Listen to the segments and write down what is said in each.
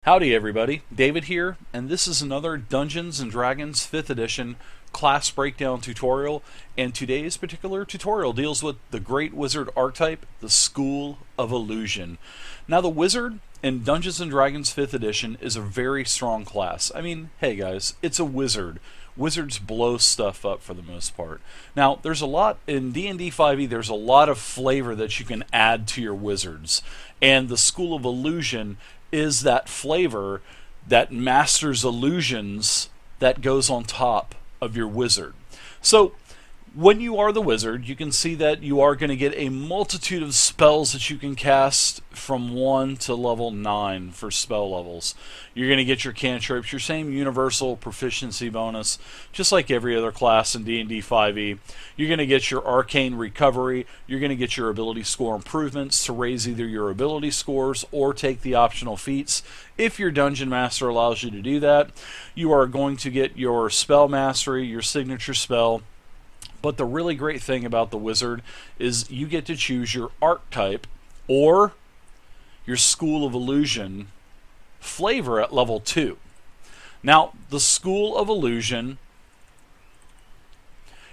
Howdy everybody, David here, and this is another Dungeons & Dragons 5th edition class breakdown tutorial, and today's particular tutorial deals with the Great Wizard archetype, the School of Illusion. Now the Wizard in Dungeons & Dragons 5th edition is a very strong class. I mean, hey guys, it's a wizard. Wizards blow stuff up for the most part. Now, there's a lot, in D&D 5e, there's a lot of flavor that you can add to your wizards, and the School of Illusion is that flavor that masters illusions that goes on top of your wizard. So when you are the wizard, you can see that you are going to get a multitude of spells that you can cast from 1 to level 9 for spell levels. You're going to get your cantrips, your same universal proficiency bonus, just like every other class in D&D 5e. You're going to get your arcane recovery. You're going to get your ability score improvements to raise either your ability scores or take the optional feats if your dungeon master allows you to do that. You are going to get your spell mastery, your signature spell. But the really great thing about the wizard is you get to choose your archetype or your School of Illusion flavor at level 2. Now, the School of Illusion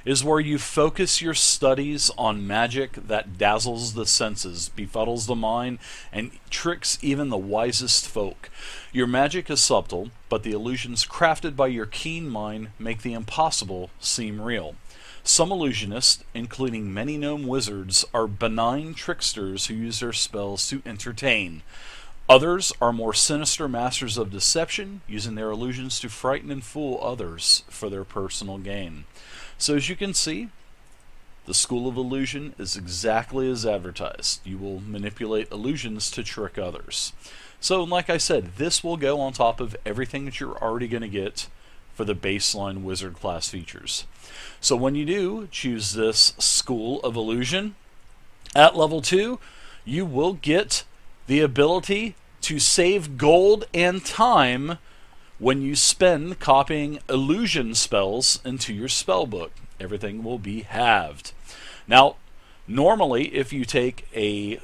is where you focus your studies on magic that dazzles the senses, befuddles the mind, and tricks even the wisest folk. Your magic is subtle, but the illusions crafted by your keen mind make the impossible seem real. Some illusionists, including many gnome wizards, are benign tricksters who use their spells to entertain. Others are more sinister masters of deception, using their illusions to frighten and fool others for their personal gain. So as you can see, the School of Illusion is exactly as advertised. You will manipulate illusions to trick others. So like I said, this will go on top of everything that you're already going to get for the baseline wizard class features. So when you do choose this School of Illusion at level 2, you will get the ability to save gold and time when you spend copying illusion spells into your spell book. Everything will be halved. Now, normally if you take a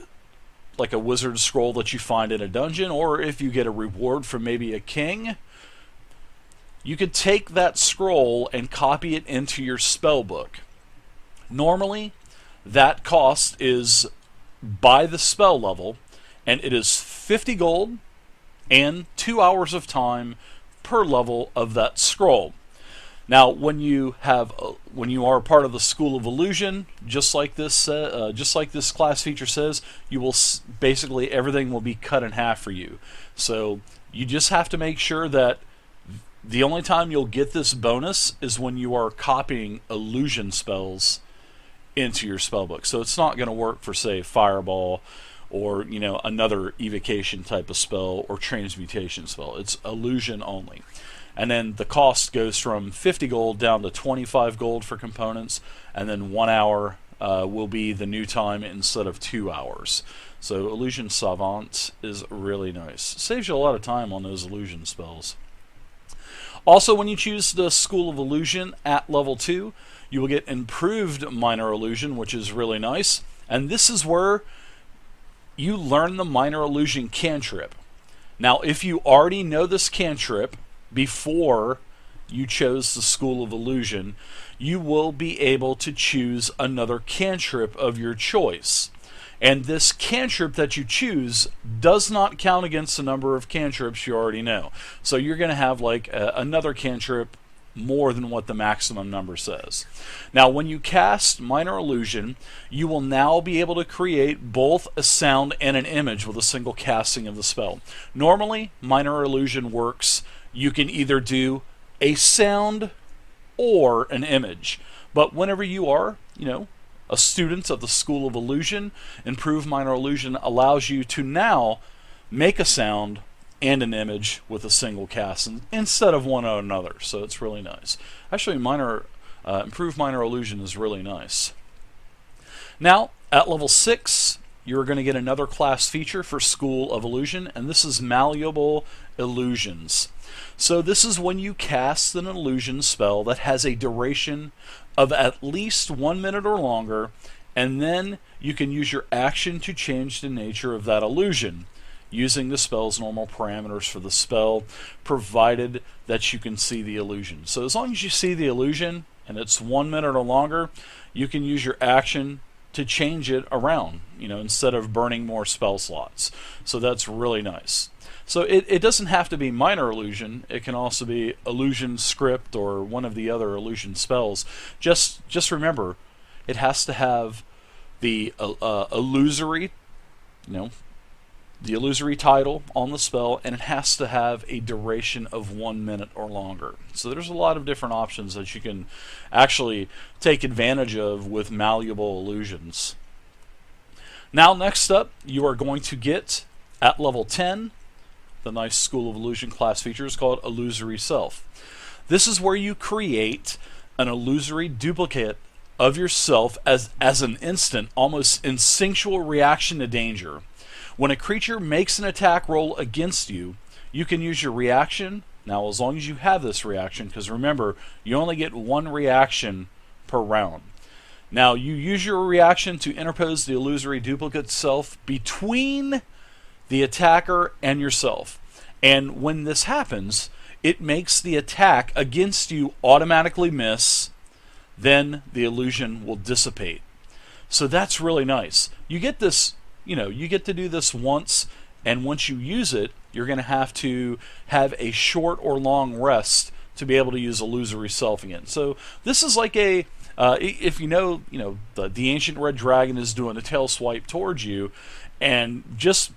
wizard scroll that you find in a dungeon, or if you get a reward from maybe a king, you could take that scroll and copy it into your spell book. Normally, that cost is by the spell level, and it is 50 gold and 2 hours of time per level of that scroll. Now, when you are part of the School of Illusion, just like this class feature says, you will basically everything will be cut in half for you. So you just have to make sure that the only time you'll get this bonus is when you are copying illusion spells into your spellbook. So it's not going to work for, say, Fireball or another evocation type of spell or transmutation spell. It's illusion only. And then the cost goes from 50 gold down to 25 gold for components, and then 1 hour will be the new time instead of 2 hours. So Illusion Savant is really nice. Saves you a lot of time on those illusion spells. Also, when you choose the School of Illusion at level 2, you will get improved minor illusion, which is really nice. And this is where you learn the minor illusion cantrip. Now, if you already know this cantrip before you chose the School of Illusion, you will be able to choose another cantrip of your choice. And this cantrip that you choose does not count against the number of cantrips you already know. So you're going to have another cantrip more than what the maximum number says. Now, when you cast Minor Illusion, you will now be able to create both a sound and an image with a single casting of the spell. Normally, Minor Illusion works, you can either do a sound or an image. But whenever you are, a student of the School of Illusion, Improved Minor Illusion allows you to now make a sound and an image with a single cast instead of one or another. So it's really nice. Actually, Improved Minor Illusion is really nice. Now, at level 6, you're going to get another class feature for School of Illusion, and this is Malleable Illusions. So this is when you cast an illusion spell that has a duration of at least 1 minute or longer, and then you can use your action to change the nature of that illusion. using the spell's normal parameters for the spell, provided that you can see the illusion. So as long as you see the illusion and it's 1 minute or longer, you can use your action to change it around, instead of burning more spell slots. So that's really nice. So it doesn't have to be minor illusion. It can also be illusion script or one of the other illusion spells. Just remember, it has to have the illusory, the illusory title on the spell, and it has to have a duration of 1 minute or longer. So there's a lot of different options that you can actually take advantage of with malleable illusions. Now, next up, you are going to get, at level 10, the nice School of Illusion class feature is called Illusory Self. This is where you create an illusory duplicate of yourself as an instant, almost instinctual reaction to danger. When a creature makes an attack roll against you, you can use your reaction. Now, as long as you have this reaction, because remember, you only get one reaction per round. Now, you use your reaction to interpose the illusory duplicate self between the attacker and yourself. And when this happens, it makes the attack against you automatically miss. Then the illusion will dissipate. So that's really nice. You get this, you get to do this once, and once you use it, you're going to have a short or long rest to be able to use illusory self again. So this is like a, if the ancient red dragon is doing a tail swipe towards you, and just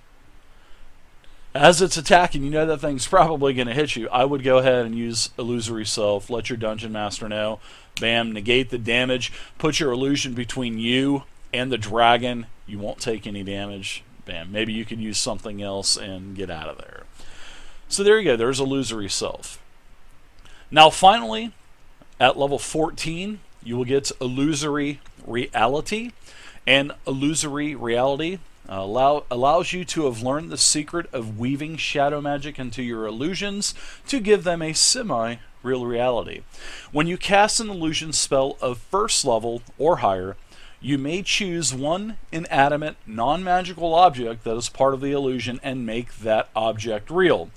as it's attacking, that thing's probably going to hit you. I would go ahead and use illusory self. Let your dungeon master know. Bam, negate the damage. Put your illusion between you and the dragon. You won't take any damage. Bam. Maybe you can use something else and get out of there. So there you go. There's illusory self. Now finally, at level 14, you will get illusory reality. And illusory reality allows you to have learned the secret of weaving shadow magic into your illusions to give them a semi-real reality. When you cast an illusion spell of first level or higher, you may choose one inanimate, non-magical object that is part of the illusion and make that object real.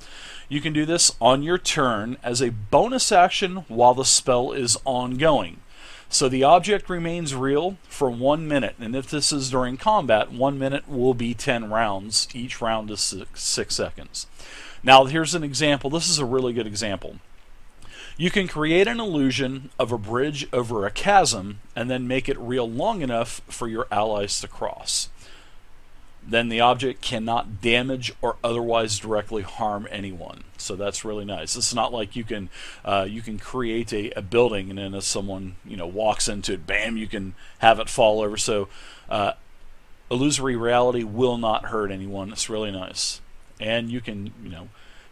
You can do this on your turn as a bonus action while the spell is ongoing. So the object remains real for 1 minute, and if this is during combat, 1 minute will be 10 rounds. Each round is 6 seconds. Now here's an example. This is a really good example. You can create an illusion of a bridge over a chasm and then make it real long enough for your allies to cross. Then the object cannot damage or otherwise directly harm anyone. So that's really nice. It's not like you can create a building, and then as someone walks into it, bam, you can have it fall over. So illusory reality will not hurt anyone. It's really nice. And you can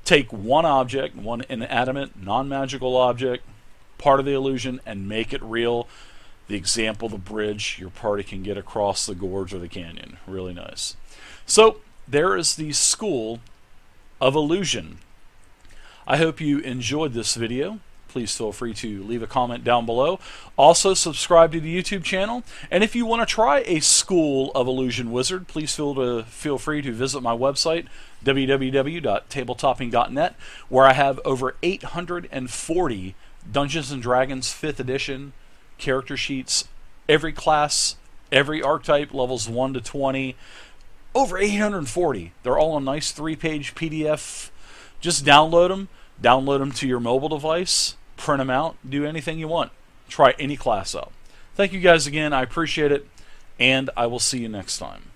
take one object, one inanimate, non-magical object, part of the illusion, and make it real. The example, the bridge, your party can get across the gorge or the canyon. Really nice. So there is the School of Illusion. I hope you enjoyed this video. Please feel free to leave a comment down below. Also, subscribe to the YouTube channel. And if you want to try a School of Illusion wizard, please feel free to visit my website, www.tabletopping.net, where I have over 840 Dungeons & Dragons 5th edition character sheets, every class, every archetype, levels 1 to 20, over 840. They're all a nice 3-page PDF. Just download them to your mobile device, print them out, do anything you want. Try any class out. Thank you guys again. I appreciate it, and I will see you next time.